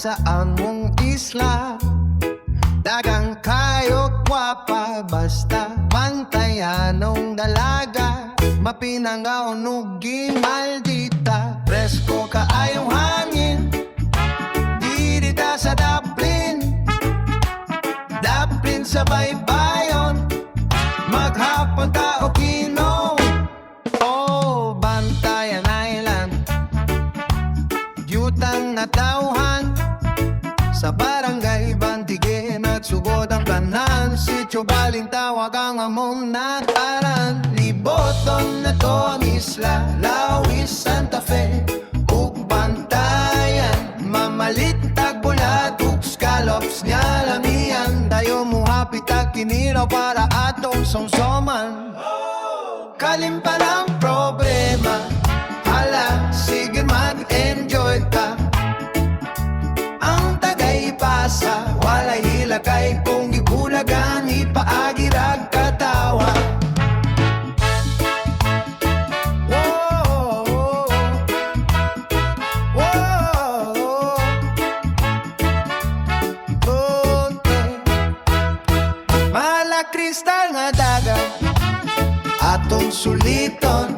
sa among isla. Dagang kayo kwapa, basta pantayanong dalaga. Mapinangaw nugi maldita, presko kaayong hangin. Dirita sa Dublin, Dublin sa baybayon. Maghapon ta o Kino, oh Bantayan Island. Yutang natauhan sa barangay Bantige, nagsugod ang kanan. Sityo Balintawak ang among nataran. Liboton na to ang isla, Lawis, Santa Fe ug Bantayan. Mamalit Tagbulat ug Scallops nga lamian. Tayo muhapit ag kiniraw para atong songsoman. Kalimpan ang problema, hala, sige mag-enjoy ka. Ang tagay-pasa, walay hilakay kung ibulagan, ipaagirag katawa. Whoa, whoa, mala kristal nga dagat atong suliton.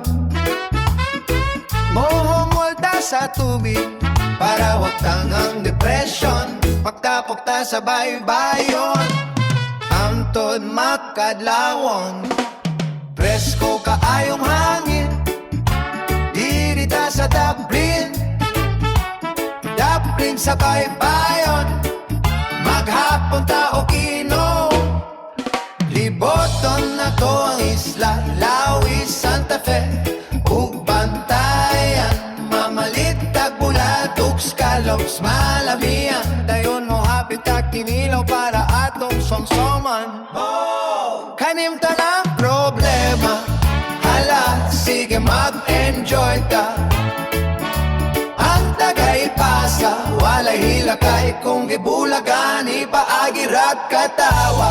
Mohomolta sa tubig para wag tangang depression. Pagtapok ta sa baybayon, antod makadlawon. Presko kaayong hangin, dirita sa Dublin, Dublin sa baybayon. Maghapon ta o Kino, liboton na to ang isla, Lawis, Santa Fe ug Bantayan. Mamalit Tagbulat ug Scallops malamian. Dayon mo hapit ag kinilaw para atong songsoman. Kanim ta ng problema, hala, sige mag-enjoy ka. Ang tagay-pasa, walay hilakay kung gibulagan, ipaagirag katawa.